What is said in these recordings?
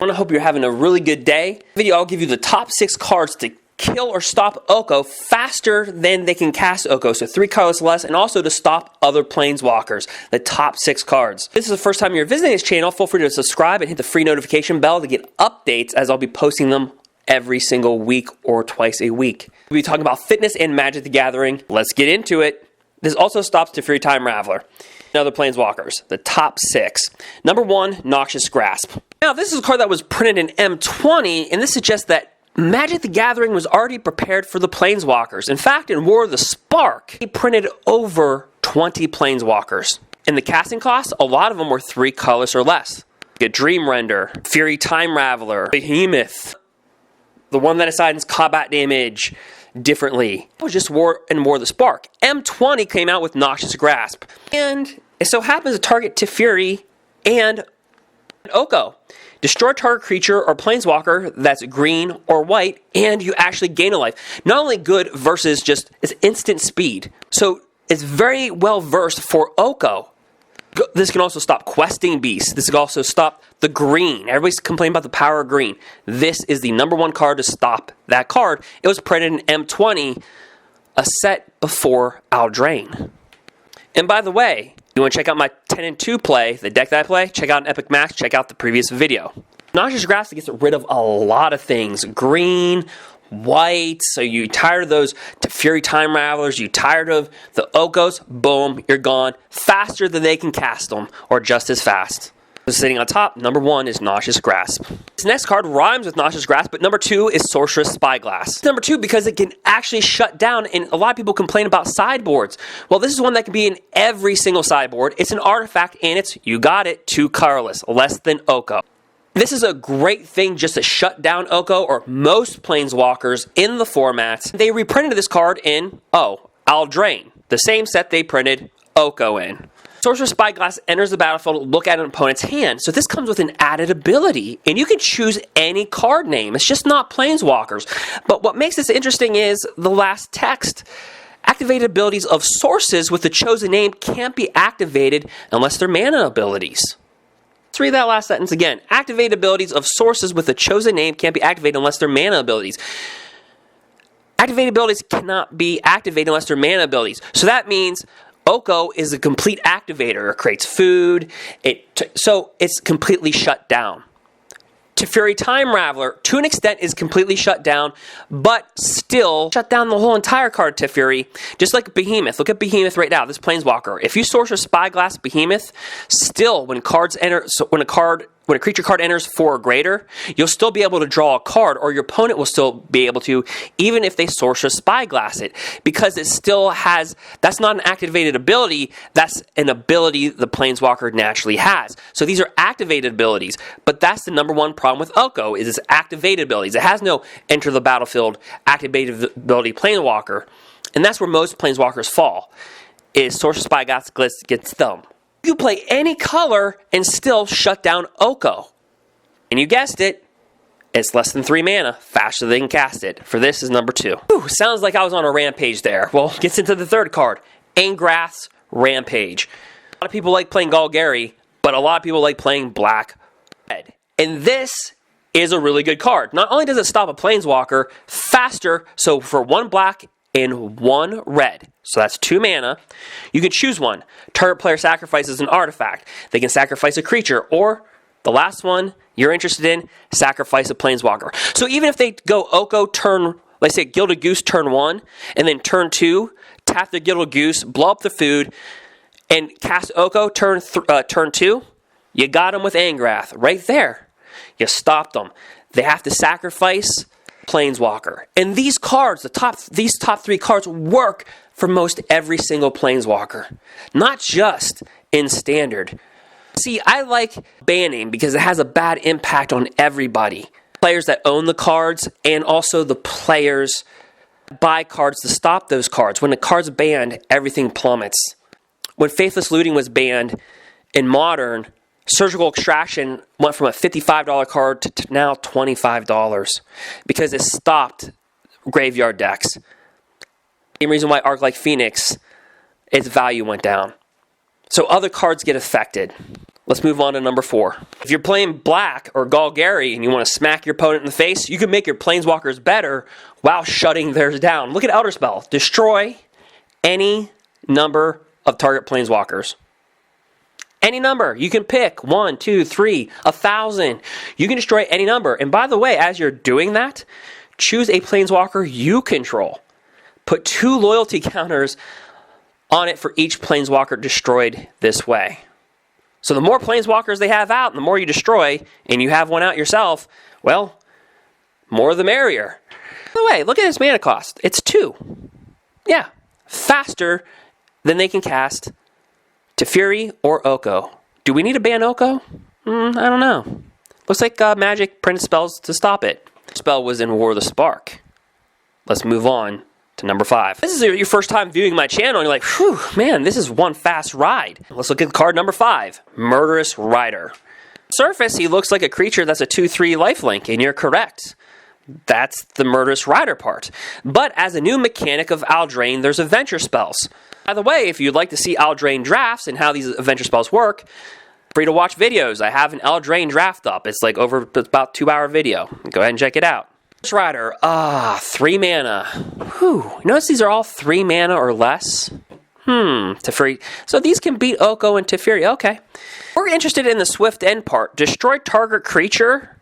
I want to hope you're having a really good day. In this video, I'll give you the top 6 cards to kill or stop Oko faster than they can cast Oko, so 3 colors less, and also to stop other planeswalkers, the top 6 cards. If this is the first time you're visiting this channel, feel free to subscribe and hit the free notification bell to get updates, as I'll be posting them every single week or twice a week. We'll be talking about fitness and Magic the Gathering. Let's get into it. This also stops Teferi Time Raveler and other planeswalkers, the top 6. Number 1, Noxious Grasp. Now, this is a card that was printed in M20, and this suggests that Magic the Gathering was already prepared for the planeswalkers. In fact, in War of the Spark, he printed over 20 planeswalkers. In the casting cost, a lot of them were 3 colors or less. Get Dream Render, Teferi Time Raveler, Behemoth, the one that assigns combat damage differently. It was just War of the Spark. M20 came out with Noxious Grasp, and it so happens to target Teferi and Oko. Destroy target creature or planeswalker that's green or white, and you actually gain a life. Not only good versus just it's instant speed, so it's very well versed for Oko. This can also stop questing beasts. This can also stop the green. Everybody's complaining about the power of green. This is the number 1 card to stop that card. It was printed in M20, a set before eldraine. And by the way, you want to check out my 10 and 2 play, the deck that I play, check out an Epic Max, check out the previous video. Noxious Grasp gets rid of a lot of things. Green, white, so you tired of those Teferi Time Ravelers, you tired of the Okos, boom, you're gone. Faster than they can cast them, or just as fast. So sitting on top, number 1 is Noxious Grasp. This next card rhymes with Noxious Grasp, but number 2 is Sorcerous Spyglass. Number 2 because it can actually shut down, and a lot of people complain about sideboards. Well, this is one that can be in every single sideboard. It's an artifact, and it's, you got it, 2 colorless, less than Oko. This is a great thing just to shut down Oko or most planeswalkers in the formats. They reprinted this card in, eldraine, the same set they printed Oko in. Sorcerous Spyglass enters the battlefield, look at an opponent's hand. So this comes with an added ability, and you can choose any card name. It's just not planeswalkers. But what makes this interesting is the last text. Activated abilities of sources with the chosen name can't be activated unless they're mana abilities. Let's read that last sentence again. Activated abilities of sources with the chosen name can't be activated unless they're mana abilities. Activated abilities cannot be activated unless they're mana abilities. So that means Oko is a complete activator. It creates food, so it's completely shut down. Teferi Time Raveler, to an extent, is completely shut down, but still shut down the whole entire card Teferi, just like Behemoth. Look at Behemoth right now, this planeswalker. If you Sorcerous Spyglass Behemoth, still when cards enter, when a creature card enters 4 or greater, you'll still be able to draw a card, or your opponent will still be able to, even if they Sorcerous Spyglass it, because it still has, that's not an activated ability, that's an ability the planeswalker naturally has. So these are activated abilities, but that's the number 1 problem with Oko, is its activated abilities. It has no enter the battlefield activated ability planeswalker, and that's where most planeswalkers fall, is Sorcerous Spyglass gets them. You play any color and still shut down Oko. And you guessed it, it's less than 3 mana, faster than they can cast it. For this is number 2. Whew, sounds like I was on a rampage there. Well, gets into the 3rd card, Angrath's Rampage. A lot of people like playing golgari, but a lot of people like playing black red. And this is a really good card. Not only does it stop a planeswalker faster, so for 1 black and 1 red, so that's 2 mana, you can choose one. Target player sacrifices an artifact. They can sacrifice a creature, or the last one you're interested in, sacrifice a planeswalker. So even if they go Oko turn, let's say Gilded Goose turn 1, and then turn 2, tap the Gilded Goose, blow up the food, and cast Oko turn 2, you got them with Angrath right there. You stopped them. They have to sacrifice planeswalker. And these cards, these top 3 cards work for most every single planeswalker, not just in standard. See, I like banning because it has a bad impact on everybody. Players that own the cards, and also the players buy cards to stop those cards. When the card's banned, everything plummets. When Faithless Looting was banned in Modern, Surgical Extraction went from a $55 card to now $25 because it stopped graveyard decks. Same reason why Arc like Phoenix, its value went down. So other cards get affected. Let's move on to number 4. If you're playing black or golgari and you want to smack your opponent in the face, you can make your planeswalkers better while shutting theirs down. Look at Elderspell. Destroy any number of target planeswalkers. Any number. You can pick 1, 2, 3, 1,000. You can destroy any number. And by the way, as you're doing that, choose a planeswalker you control. Put 2 loyalty counters on it for each planeswalker destroyed this way. So the more planeswalkers they have out, the more you destroy, and you have one out yourself, well, more the merrier. By the way, look at this mana cost. It's 2. Yeah, faster than they can cast Teferi or Oko. Do we need to ban Oko? I don't know. Looks like Magic printed spells to stop it. Spell was in War of the Spark. Let's move on to number 5. This is your first time viewing my channel, and you're like, whew, man, this is one fast ride. Let's look at card number 5, Murderous Rider. Surface, he looks like a creature that's a 2/3 lifelink, and you're correct. That's the Murderous Rider part. But as a new mechanic of eldraine, there's adventure spells. By the way, if you'd like to see eldraine drafts and how these adventure spells work, free to watch videos. I have an eldraine draft up. It's like about 2-hour video. Go ahead and check it out. Murderous Rider, 3 mana. Whew. Notice these are all 3 mana or less. Teferi. So these can beat Oko and Teferi. Okay. We're interested in the swift end part. Destroy target creature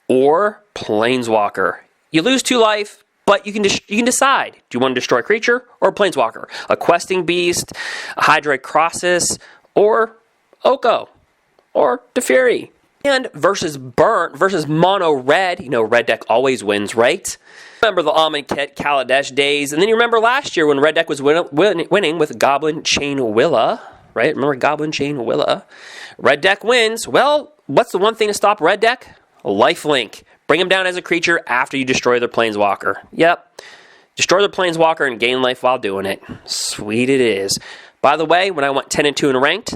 or planeswalker. You lose 2 life, but you can decide. Do you want to destroy a creature or a planeswalker? A questing beast, a hydroid crosses, or Oko, or Teferi. And versus burnt, versus mono red, you know, red deck always wins, right? Remember the Amonkhet Kaladesh days, and then you remember last year when red deck was winning with Goblin Chain Willa, right? Remember Goblin Chain Willa? Red deck wins. Well, what's the one thing to stop red deck? Lifelink. Bring them down as a creature after you destroy their planeswalker. Yep. Destroy their planeswalker and gain life while doing it. Sweet it is. By the way, when I went 10-2 in ranked,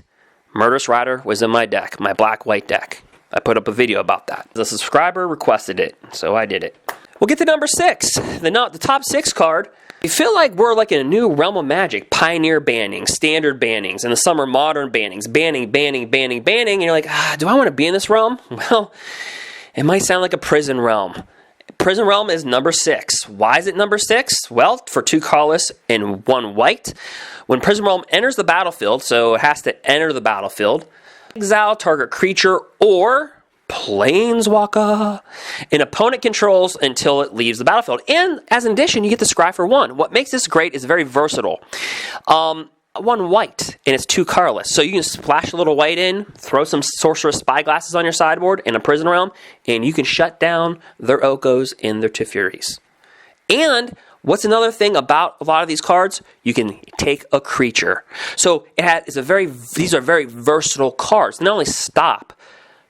Murderous Rider was in my deck, my black-white deck. I put up a video about that. The subscriber requested it, so I did it. We'll get to number 6, the top 6 card. You feel like we're like in a new realm of Magic. Pioneer banning, standard bannings, and the summer modern bannings. Banning, and you're like, do I want to be in this realm? Well, it might sound like a prison realm. Prison Realm is number 6. Why is it number 6? Well, for 2 colorless and 1 white. When Prison Realm enters the battlefield, so it has to enter the battlefield, exile target creature or planeswalker an opponent controls until it leaves the battlefield. And as an addition, you get the scry for 1. What makes this great is very versatile. 1 white, and it's 2 colorless. So you can splash a little white in, throw some Sorcerous spyglasses on your sideboard in a Prison Realm, and you can shut down their Okos and their Teferis. And what's another thing about a lot of these cards? You can take a creature. So these are very versatile cards. Not only stop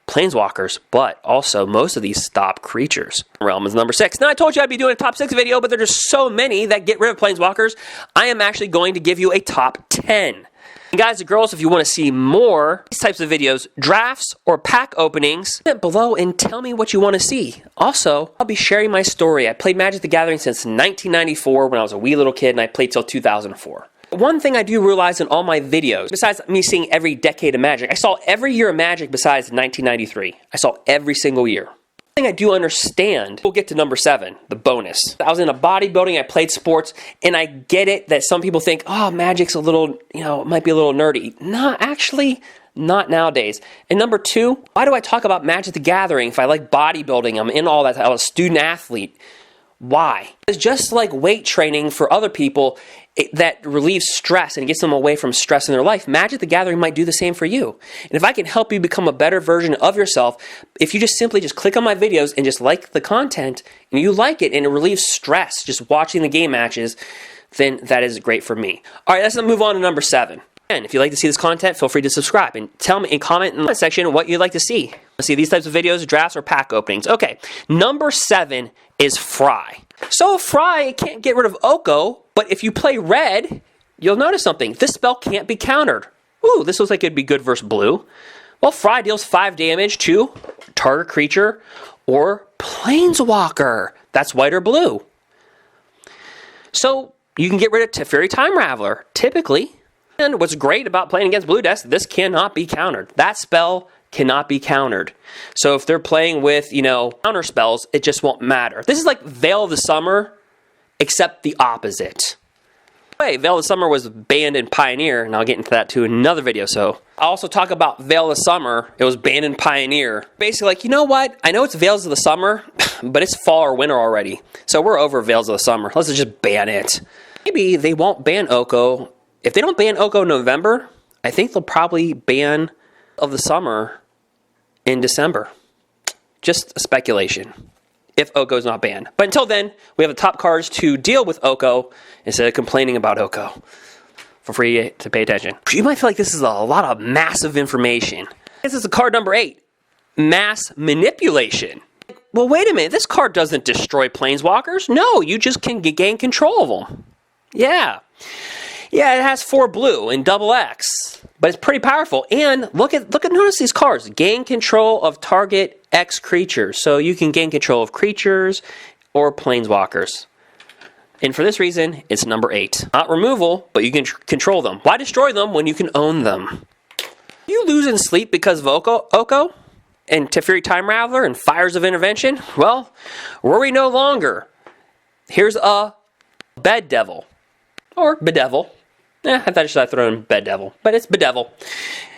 planeswalkers, but also most of these stop creatures. Realm is number 6. Now, I told you I'd be doing a top 6 video, but there are just so many that get rid of planeswalkers. I am actually going to give you a top 10. And guys and girls, if you want to see more these types of videos, drafts or pack openings, comment below and tell me what you want to see. Also, I'll be sharing my story. I played Magic the Gathering since 1994 when I was a wee little kid, and I played till 2004. One thing I do realize in all my videos, besides me seeing every decade of Magic, I saw every year of Magic besides 1993. I saw every single year. One thing I do understand, we'll get to number 7, the bonus. I was in a bodybuilding, I played sports, and I get it that some people think, oh, Magic's a little, it might be a little nerdy. No, actually, not nowadays. And number 2, why do I talk about Magic the Gathering if I like bodybuilding? I'm in all that. I was a student athlete. Why? It's just like weight training for other people that relieves stress and gets them away from stress in their life. Magic the Gathering might do the same for you. And if I can help you become a better version of yourself, if you just simply click on my videos and just like the content, and you like it and it relieves stress just watching the game matches, then that is great for me. All right, let's move on to number 7. And if you'd like to see this content, feel free to subscribe and tell me and comment in the section what you'd like to see. See these types of videos, drafts, or pack openings. Okay, number 7 is Fry. So Fry can't get rid of Oko, but if you play red, you'll notice something. This spell can't be countered. Ooh, this looks like it'd be good versus blue. Well, Fry deals 5 damage to target creature or planeswalker. That's white or blue. So you can get rid of Teferi Time Raveler. Typically, And what's great about playing against blue decks, this cannot be countered. That spell cannot be countered. So if they're playing with, counter spells, it just won't matter. This is like Veil of the Summer, except the opposite. Hey, Veil of the Summer was banned in Pioneer, and I'll get into that too in another video. So I'll also talk about Veil of the Summer. It was banned in Pioneer. Basically, like, you know what? I know it's Veils of the Summer, but it's fall or winter already. So we're over Veils of the Summer. Let's just ban it. Maybe they won't ban Oko. If they don't ban Oko in November, I think they'll probably ban of the Summer in December. Just a speculation. If Oko's not banned. But until then, we have the top cards to deal with Oko instead of complaining about Oko. For free to pay attention. You might feel like this is a lot of massive information. This is card number 8. Mass Manipulation. Well, wait a minute. This card doesn't destroy planeswalkers. No, you just can gain control of them. Yeah. Yeah, it has 4 blue and double X, but it's pretty powerful. And notice these cards. Gain control of target X creatures. So you can gain control of creatures or planeswalkers. And for this reason, it's number 8. Not removal, but you can control them. Why destroy them when you can own them? You lose in sleep because of Oko and Teferi Time Raveler and Fires of Intervention? Well, worry no longer. Here's a Bedevil. Or Bedevil. I thought I should have thrown in Bedevil, but it's Bedevil.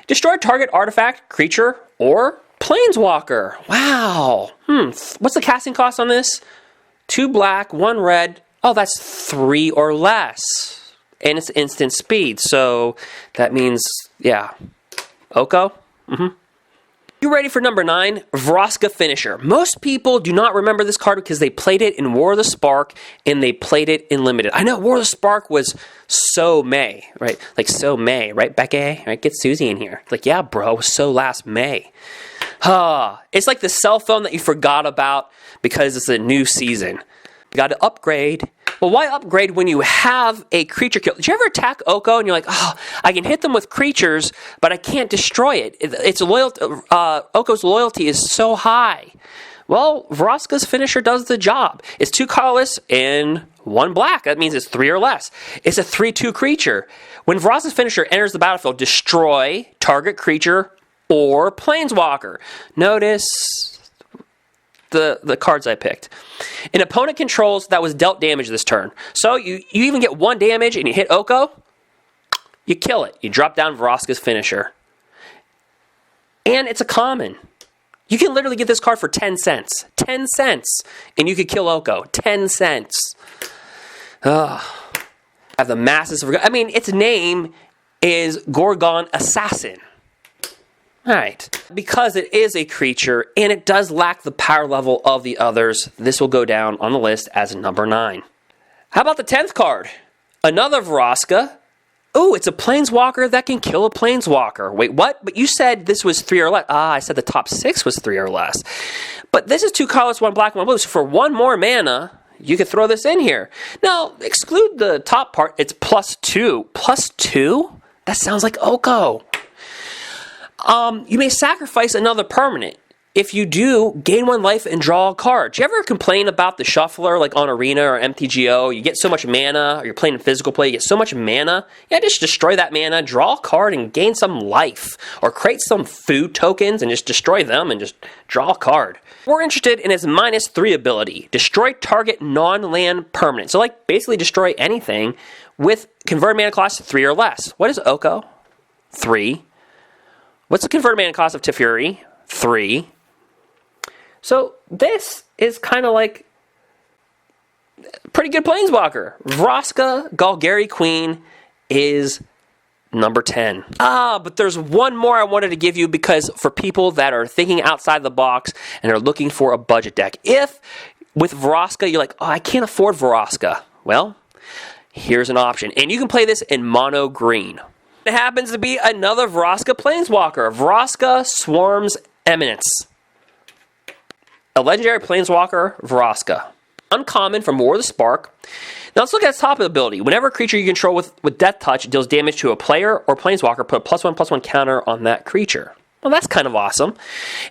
Destroy target artifact, creature, or planeswalker. Wow. What's the casting cost on this? 2 black, 1 red. Oh, that's 3 or less. And it's instant speed, so that means, yeah. Oko? You ready for number 9? Vraska Finisher. Most people do not remember this card because they played it in War of the Spark and they played it in Limited. I know War of the Spark was so May, right? Like so May, right, Becca? Right? Get Susie in here. Like, yeah, bro, it was so last May. It's like the cell phone that you forgot about because it's a new season. You got to upgrade. Well, why upgrade when you have a creature kill? Did you ever attack Oko and you're like, oh, I can hit them with creatures, but I can't destroy it. Oko's loyalty is so high. Well, Vraska's Finisher does the job. It's 2 colorless and 1 black. That means it's 3 or less. It's a 3/2 creature. When Vraska's Finisher enters the battlefield, destroy target creature or planeswalker. Notice the cards I picked. An opponent controls that was dealt damage this turn. So you even get 1 damage and you hit Oko, you kill it. You drop down Vraska's Finisher. And it's a common. You can literally get this card for 10 cents. 10 cents. And you could kill Oko. 10 cents. I have the masses of... I mean, its name is Gorgon Assassin. Alright, because it is a creature and it does lack the power level of the others, this will go down on the list as number 9. How about the 10th card? Another Vraska. Ooh, it's a planeswalker that can kill a planeswalker. Wait, what? But you said this was 3 or less. I said the top 6 was 3 or less. But this is 2 colorless, 1 black, 1 blue. So for 1 more mana, you could throw this in here. Now, exclude the top part. It's +2. +2? That sounds like Oko. You may sacrifice another permanent. If you do, gain 1 life and draw a card. Do you ever complain about the shuffler, like on Arena or MTGO? You get so much mana, or you're playing in physical play, you get so much mana. Yeah, just destroy that mana, draw a card, and gain some life. Or create some food tokens and just destroy them and just draw a card. We're interested in its -3 ability. Destroy target non-land permanent. So, like, basically destroy anything with converted mana cost to 3 or less. What is Oko? 3. What's the converted mana cost of Teferi? 3. So this is kind of like pretty good planeswalker. Vraska Golgari Queen is number 10. But there's one more I wanted to give you because for people that are thinking outside the box and are looking for a budget deck. If with Vraska you're like, oh, I can't afford Vraska. Well, here's an option. And you can play this in mono green. It happens to be another Vraska Planeswalker. Vraska Swarm's Eminence. A legendary Planeswalker, Vraska. Uncommon from War of the Spark. Now let's look at its top ability. Whenever a creature you control with Death Touch deals damage to a player or Planeswalker, put a +1/+1 counter on that creature. Well, that's kind of awesome.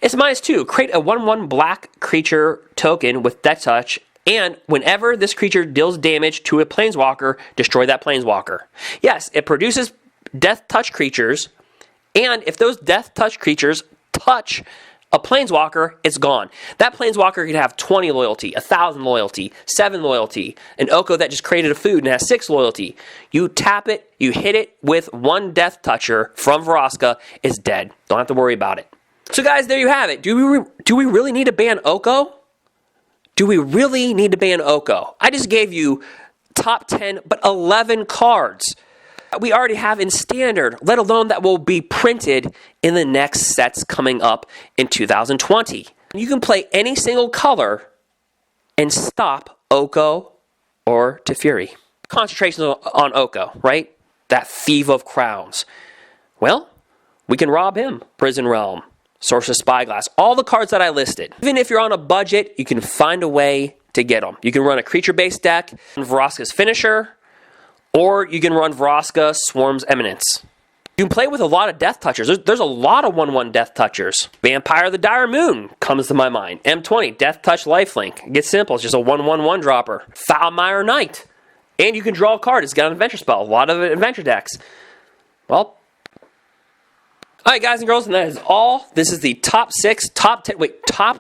It's -2. Create a 1/1 black creature token with Death Touch, and whenever this creature deals damage to a Planeswalker, destroy that Planeswalker. Yes, it produces death touch creatures, and if those death touch creatures touch a planeswalker, it's gone. That planeswalker could have 20 loyalty, 1,000 loyalty, 7 loyalty, an Oko that just created a food and has 6 loyalty. You tap it, you hit it with one death toucher from Vraska, it's dead. Don't have to worry about it. So guys, there you have it. Do we really need to ban Oko? Do we really need to ban Oko? I just gave you top 10, but 11 cards we already have in standard, let alone that will be printed in the next sets coming up in 2020. You can play any single color and stop Oko or Teferi. Concentration on Oko, right? That Thief of Crowns. Well, we can rob him. Prison Realm, Sorcerous, Spyglass, all the cards that I listed. Even if you're on a budget, you can find a way to get them. You can run a creature-based deck, Vraska's Finisher, or you can run Vraska, Swarm's Eminence. You can play with a lot of death touchers. There's a lot of 1/1 death touchers. Vampire of the Dire Moon comes to my mind. M20, Death Touch Lifelink. It gets simple. It's just a 1/1 1-dropper. Foulmire Knight. And you can draw a card. It's got an adventure spell. A lot of adventure decks. Well, alright guys and girls, and that is all. This is the top 6, top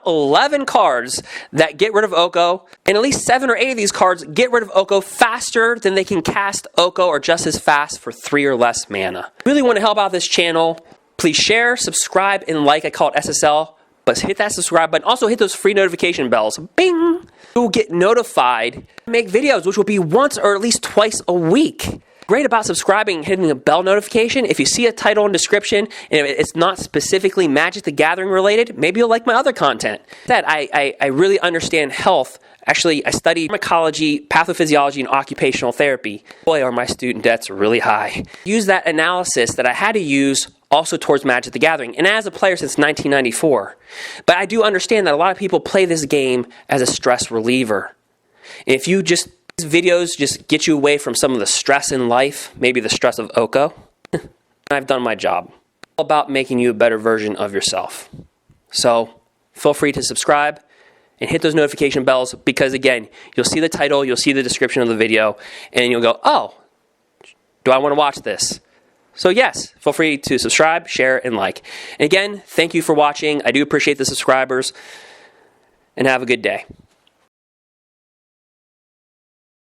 11 cards that get rid of Oko. And at least 7 or 8 of these cards get rid of Oko faster than they can cast Oko, or just as fast for 3 or less mana. If you really want to help out this channel, please share, subscribe, and like. I call it SSL. But hit that subscribe button. Also hit those free notification bells. Bing! You'll get notified. Make videos, which will be once or at least twice a week. Great about subscribing and hitting a bell notification. If you see a title and description and it's not specifically Magic the Gathering related, maybe you'll like my other content. That I really understand health. Actually, I studied pharmacology, pathophysiology, and occupational therapy. Boy, are my student debts really high. Use that analysis that I had to use also towards Magic the Gathering, and as a player since 1994. But I do understand that a lot of people play this game as a stress reliever. If you just these videos just get you away from some of the stress in life, maybe the stress of Oko, I've done my job. All about making you a better version of yourself. So feel free to subscribe and hit those notification bells, because again, you'll see the title, you'll see the description of the video, and you'll go, oh, do I want to watch this? So yes, feel free to subscribe, share, and like. And again, thank you for watching. I do appreciate the subscribers, and have a good day.